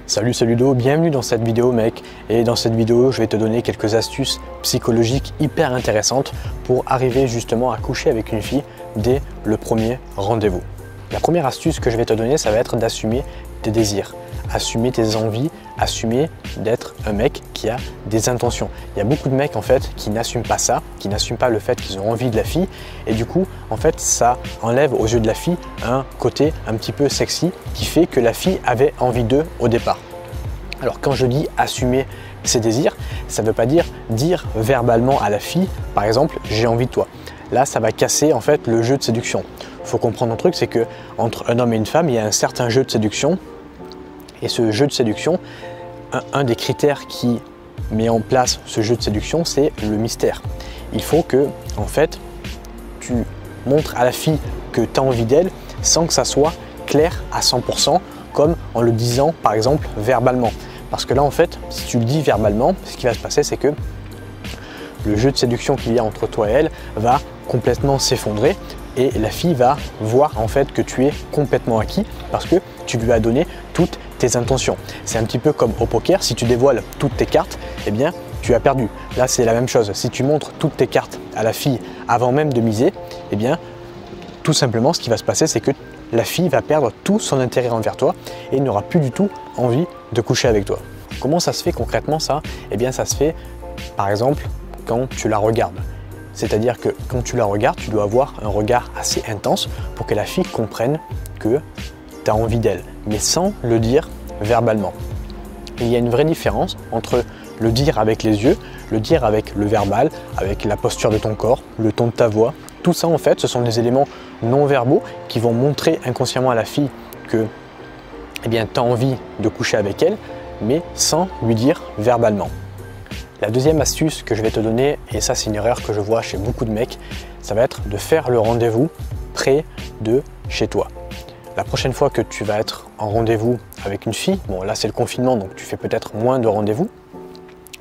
Salut, c'est Ludo, bienvenue dans cette vidéo mec. Et dans cette vidéo, je vais te donner quelques astuces psychologiques hyper intéressantes pour arriver justement à coucher avec une fille dès le premier rendez-vous. La première astuce que je vais te donner, ça va être d'assumer tes désirs, assumer tes envies, assumer d'être un mec qui a des intentions. Il y a beaucoup de mecs en fait qui n'assument pas ça, qui n'assument pas le fait qu'ils ont envie de la fille et du coup en fait ça enlève aux yeux de la fille un côté un petit peu sexy qui fait que la fille avait envie d'eux au départ. Alors quand je dis assumer ses désirs, ça ne veut pas dire verbalement à la fille par exemple j'ai envie de toi. Là ça va casser en fait le jeu de séduction. Il faut comprendre un truc, c'est que entre un homme et une femme il y a un certain jeu de séduction. Et ce jeu de séduction, un des critères qui met en place ce jeu de séduction, c'est le mystère. Il faut que, en fait, tu montres à la fille que tu as envie d'elle sans que ça soit clair à 100%, comme en le disant, par exemple, verbalement. Parce que là, en fait, si tu le dis verbalement, ce qui va se passer, c'est que le jeu de séduction qu'il y a entre toi et elle va complètement s'effondrer et la fille va voir en fait que tu es complètement acquis parce que tu lui as donné toutes tes intentions. C'est un petit peu comme au poker, si tu dévoiles toutes tes cartes, eh bien tu as perdu. Là c'est la même chose, si tu montres toutes tes cartes à la fille avant même de miser, eh bien tout simplement ce qui va se passer c'est que la fille va perdre tout son intérêt envers toi et n'aura plus du tout envie de coucher avec toi. Comment ça se fait concrètement ça? Eh bien ça se fait par exemple quand tu la regardes. C'est-à-dire que quand tu la regardes, tu dois avoir un regard assez intense pour que la fille comprenne que tu as envie d'elle, mais sans le dire verbalement. Et il y a une vraie différence entre le dire avec les yeux, le dire avec le verbal, avec la posture de ton corps, le ton de ta voix. Tout ça en fait, ce sont des éléments non verbaux qui vont montrer inconsciemment à la fille que tu as envie de coucher avec elle, mais sans lui dire verbalement. La deuxième astuce que je vais te donner, et ça c'est une erreur que je vois chez beaucoup de mecs, ça va être de faire le rendez-vous près de chez toi. La prochaine fois que tu vas être en rendez-vous avec une fille, bon là c'est le confinement donc tu fais peut-être moins de rendez-vous,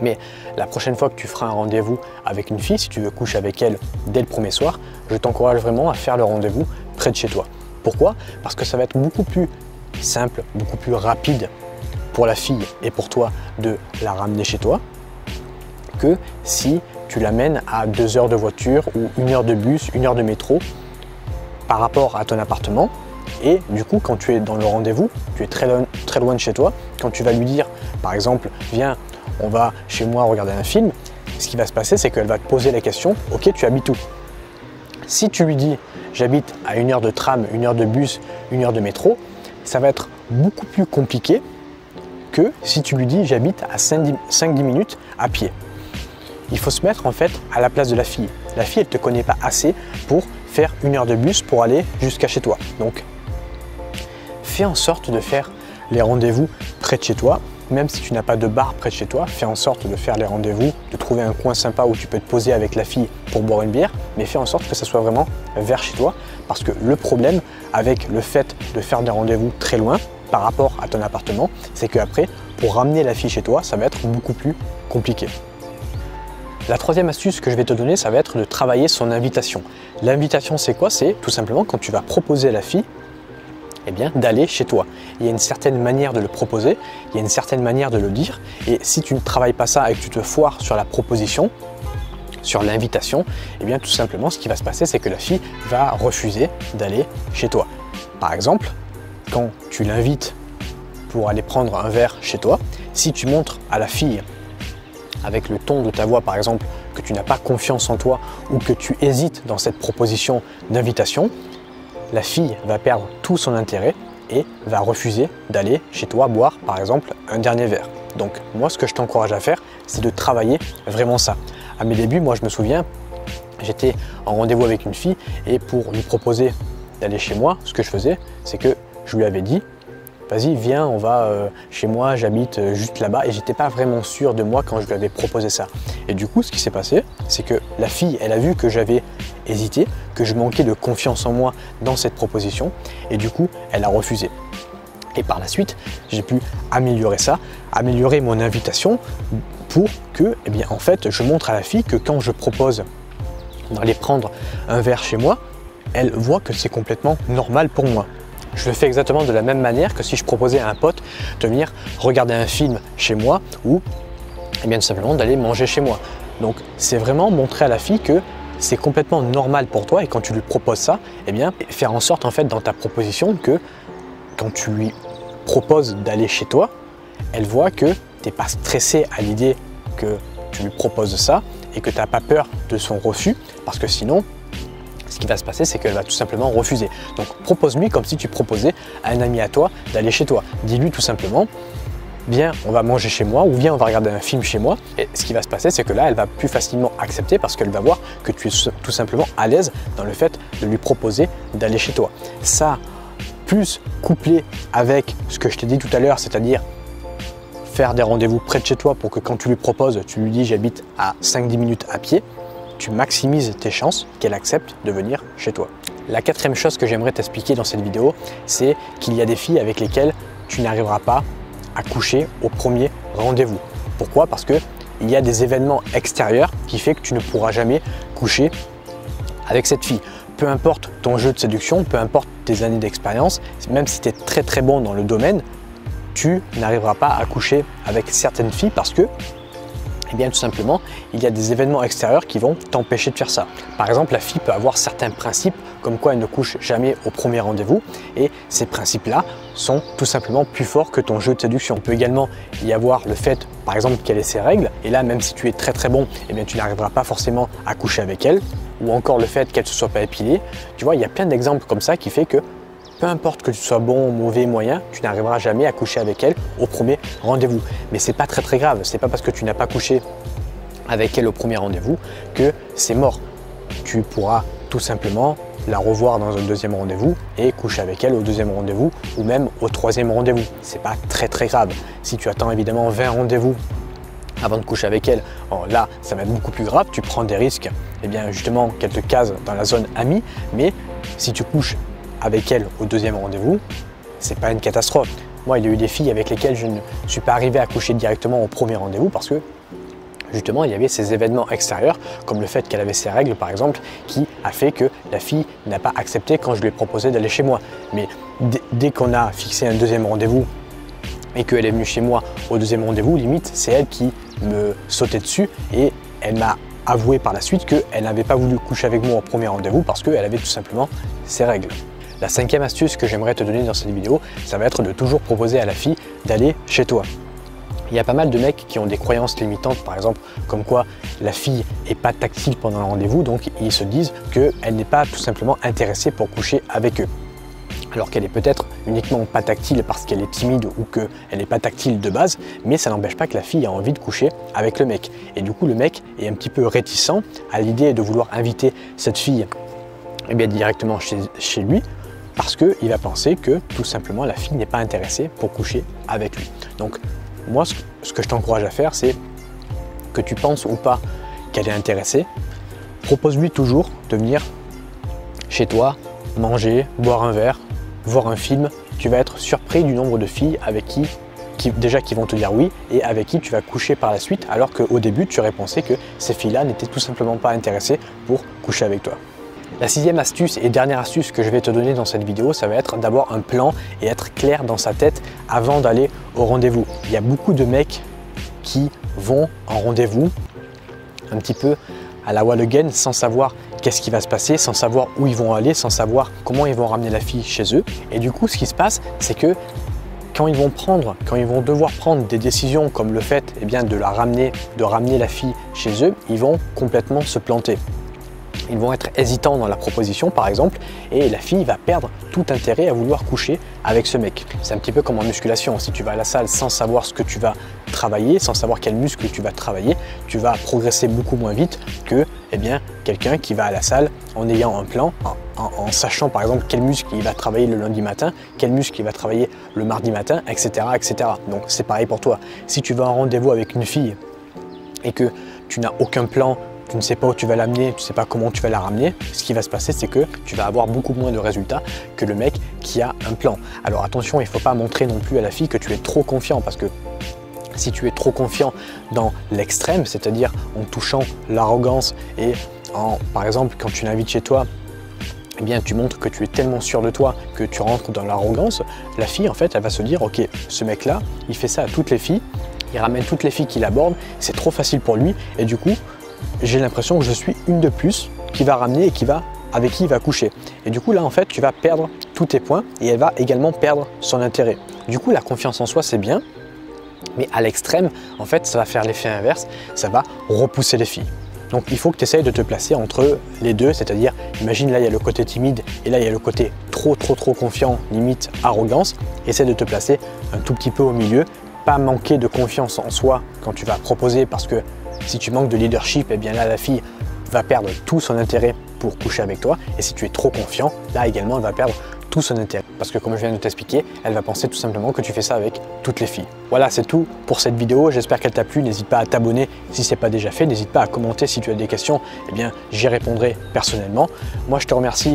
mais la prochaine fois que tu feras un rendez-vous avec une fille, si tu veux coucher avec elle dès le premier soir, je t'encourage vraiment à faire le rendez-vous près de chez toi. Pourquoi? Parce que ça va être beaucoup plus simple, beaucoup plus rapide pour la fille et pour toi de la ramener chez toi que si tu l'amènes à 2 heures de voiture ou 1 heure de bus, 1 heure de métro par rapport à ton appartement. Et du coup, quand tu es dans le rendez-vous, tu es très loin de chez toi. Quand tu vas lui dire, par exemple, viens, on va chez moi regarder un film, ce qui va se passer, c'est qu'elle va te poser la question, ok, tu habites où? Si tu lui dis, j'habite à 1 heure de tram, 1 heure de bus, 1 heure de métro, ça va être beaucoup plus compliqué que si tu lui dis, j'habite à 5-10 minutes à pied. Il faut se mettre en fait à la place de la fille. La fille, elle ne te connaît pas assez pour faire 1 heure de bus pour aller jusqu'à chez toi. Donc, fais en sorte de faire les rendez-vous près de chez toi. Même si tu n'as pas de bar près de chez toi, fais en sorte de faire les rendez-vous, de trouver un coin sympa où tu peux te poser avec la fille pour boire une bière, mais fais en sorte que ça soit vraiment vers chez toi. Parce que le problème avec le fait de faire des rendez-vous très loin par rapport à ton appartement, c'est qu'après, pour ramener la fille chez toi, ça va être beaucoup plus compliqué. La troisième astuce que je vais te donner, ça va être de travailler son invitation. L'invitation, c'est quoi? C'est tout simplement quand tu vas proposer à la fille d'aller chez toi. Il y a une certaine manière de le proposer, il y a une certaine manière de le dire. Et si tu ne travailles pas ça et que tu te foires sur la proposition, sur l'invitation, tout simplement, ce qui va se passer, c'est que la fille va refuser d'aller chez toi. Par exemple, quand tu l'invites pour aller prendre un verre chez toi, si tu montres à la fille avec le ton de ta voix par exemple, que tu n'as pas confiance en toi ou que tu hésites dans cette proposition d'invitation, la fille va perdre tout son intérêt et va refuser d'aller chez toi boire par exemple un dernier verre. Donc moi ce que je t'encourage à faire, c'est de travailler vraiment ça. À mes débuts, moi je me souviens, j'étais en rendez-vous avec une fille et pour lui proposer d'aller chez moi, ce que je faisais, c'est que je lui avais dit vas-y, viens, on va chez moi, j'habite juste là-bas. Et j'étais pas vraiment sûr de moi quand je lui avais proposé ça. Et du coup, ce qui s'est passé, c'est que la fille, elle a vu que j'avais hésité, que je manquais de confiance en moi dans cette proposition. Et du coup, elle a refusé. Et par la suite, j'ai pu améliorer ça, améliorer mon invitation pour que, en fait, je montre à la fille que quand je propose d'aller prendre un verre chez moi, elle voit que c'est complètement normal pour moi. Je le fais exactement de la même manière que si je proposais à un pote de venir regarder un film chez moi ou bien tout simplement d'aller manger chez moi. Donc c'est vraiment montrer à la fille que c'est complètement normal pour toi et quand tu lui proposes ça, faire en sorte en fait dans ta proposition que quand tu lui proposes d'aller chez toi, elle voit que tu n'es pas stressé à l'idée que tu lui proposes ça et que tu n'as pas peur de son refus parce que sinon, ce qui va se passer, c'est qu'elle va tout simplement refuser. Donc propose-lui comme si tu proposais à un ami à toi d'aller chez toi. Dis-lui tout simplement, viens, on va manger chez moi ou viens, on va regarder un film chez moi. Et ce qui va se passer, c'est que là, elle va plus facilement accepter parce qu'elle va voir que tu es tout simplement à l'aise dans le fait de lui proposer d'aller chez toi. Ça, plus couplé avec ce que je t'ai dit tout à l'heure, c'est-à-dire faire des rendez-vous près de chez toi pour que quand tu lui proposes, tu lui dis j'habite à 5-10 minutes à pied, tu maximises tes chances qu'elle accepte de venir chez toi. La quatrième chose que j'aimerais t'expliquer dans cette vidéo, c'est qu'il y a des filles avec lesquelles tu n'arriveras pas à coucher au premier rendez-vous. Pourquoi? Parce qu'il y a des événements extérieurs qui font que tu ne pourras jamais coucher avec cette fille. Peu importe ton jeu de séduction, peu importe tes années d'expérience, même si tu es très très bon dans le domaine, tu n'arriveras pas à coucher avec certaines filles parce que tout simplement, il y a des événements extérieurs qui vont t'empêcher de faire ça. Par exemple, la fille peut avoir certains principes comme quoi elle ne couche jamais au premier rendez-vous et ces principes-là sont tout simplement plus forts que ton jeu de séduction. Il peut également y avoir le fait, par exemple, qu'elle ait ses règles et là, même si tu es très très bon, tu n'arriveras pas forcément à coucher avec elle ou encore le fait qu'elle ne se soit pas épilée. Tu vois, il y a plein d'exemples comme ça qui fait que peu importe que tu sois bon, mauvais, moyen, tu n'arriveras jamais à coucher avec elle au premier rendez-vous. Mais c'est pas très grave, c'est pas parce que tu n'as pas couché avec elle au premier rendez-vous que c'est mort. Tu pourras tout simplement la revoir dans un deuxième rendez-vous et coucher avec elle au deuxième rendez-vous ou même au troisième rendez-vous. C'est pas très grave. Si tu attends évidemment 20 rendez-vous avant de coucher avec elle, là ça va être beaucoup plus grave, tu prends des risques justement qu'elle te case dans la zone amie, mais si tu couches avec elle au deuxième rendez-vous, c'est pas une catastrophe. Moi, il y a eu des filles avec lesquelles je ne suis pas arrivé à coucher directement au premier rendez-vous parce que justement, il y avait ces événements extérieurs, comme le fait qu'elle avait ses règles par exemple, qui a fait que la fille n'a pas accepté quand je lui ai proposé d'aller chez moi. Mais dès qu'on a fixé un deuxième rendez-vous et qu'elle est venue chez moi au deuxième rendez-vous, limite, c'est elle qui me sautait dessus et elle m'a avoué par la suite qu'elle n'avait pas voulu coucher avec moi au premier rendez-vous parce qu'elle avait tout simplement ses règles. La cinquième astuce que j'aimerais te donner dans cette vidéo, ça va être de toujours proposer à la fille d'aller chez toi. Il y a pas mal de mecs qui ont des croyances limitantes, par exemple, comme quoi la fille n'est pas tactile pendant le rendez-vous, donc ils se disent qu'elle n'est pas tout simplement intéressée pour coucher avec eux. Alors qu'elle est peut-être uniquement pas tactile parce qu'elle est timide ou qu'elle n'est pas tactile de base, mais ça n'empêche pas que la fille a envie de coucher avec le mec. Et du coup, le mec est un petit peu réticent à l'idée de vouloir inviter cette fille directement chez lui, parce qu'il va penser que tout simplement la fille n'est pas intéressée pour coucher avec lui. Donc moi, ce que je t'encourage à faire, c'est que tu penses ou pas qu'elle est intéressée, propose-lui toujours de venir chez toi, manger, boire un verre, voir un film. Tu vas être surpris du nombre de filles avec qui vont te dire oui et avec qui tu vas coucher par la suite, alors qu'au début tu aurais pensé que ces filles-là n'étaient tout simplement pas intéressées pour coucher avec toi. La sixième astuce et dernière astuce que je vais te donner dans cette vidéo, ça va être d'avoir un plan et être clair dans sa tête avant d'aller au rendez-vous. Il y a beaucoup de mecs qui vont en rendez-vous un petit peu à la wall again sans savoir qu'est-ce qui va se passer, sans savoir où ils vont aller, sans savoir comment ils vont ramener la fille chez eux. Et du coup, ce qui se passe, c'est que quand ils vont devoir prendre des décisions comme le fait de ramener la fille chez eux, ils vont complètement se planter. Ils vont être hésitants dans la proposition par exemple et la fille va perdre tout intérêt à vouloir coucher avec ce mec. C'est un petit peu comme en musculation, si tu vas à la salle sans savoir ce que tu vas travailler, sans savoir quel muscle tu vas travailler, tu vas progresser beaucoup moins vite que quelqu'un qui va à la salle en ayant un plan, en sachant par exemple quel muscle il va travailler le lundi matin, quel muscle il va travailler le mardi matin, etc. Donc c'est pareil pour toi. Si tu vas en rendez-vous avec une fille et que tu n'as aucun plan, tu ne sais pas où tu vas l'amener, tu ne sais pas comment tu vas la ramener, ce qui va se passer, c'est que tu vas avoir beaucoup moins de résultats que le mec qui a un plan. Alors attention, il ne faut pas montrer non plus à la fille que tu es trop confiant, parce que si tu es trop confiant dans l'extrême, c'est-à-dire en touchant l'arrogance et par exemple, quand tu l'invites chez toi, eh bien tu montres que tu es tellement sûr de toi que tu rentres dans l'arrogance, la fille en fait elle va se dire ok, ce mec là il fait ça à toutes les filles, il ramène toutes les filles qu'il aborde, c'est trop facile pour lui et du coup j'ai l'impression que je suis une de plus qui va ramener et avec qui il va coucher. Et du coup là en fait tu vas perdre tous tes points et elle va également perdre son intérêt. Du coup la confiance en soi c'est bien, mais à l'extrême en fait ça va faire l'effet inverse, ça va repousser les filles. Donc il faut que tu essayes de te placer entre les deux, c'est-à-dire imagine là il y a le côté timide et là il y a le côté trop confiant, limite arrogance. Essaie de te placer un tout petit peu au milieu, pas manquer de confiance en soi quand tu vas proposer, parce que si tu manques de leadership, et bien là la fille va perdre tout son intérêt pour coucher avec toi, et si tu es trop confiant, là également elle va perdre tout son intérêt, parce que comme je viens de t'expliquer, elle va penser tout simplement que tu fais ça avec toutes les filles. Voilà, c'est tout pour cette vidéo, j'espère qu'elle t'a plu, n'hésite pas à t'abonner si ce n'est pas déjà fait, n'hésite pas à commenter si tu as des questions, eh bien j'y répondrai personnellement. Moi je te remercie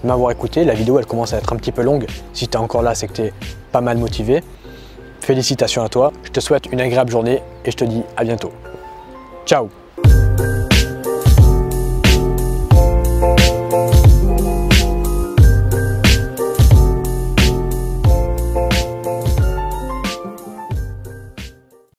de m'avoir écouté, la vidéo elle commence à être un petit peu longue, si tu es encore là c'est que tu es pas mal motivé. Félicitations à toi, je te souhaite une agréable journée et je te dis à bientôt. Ciao!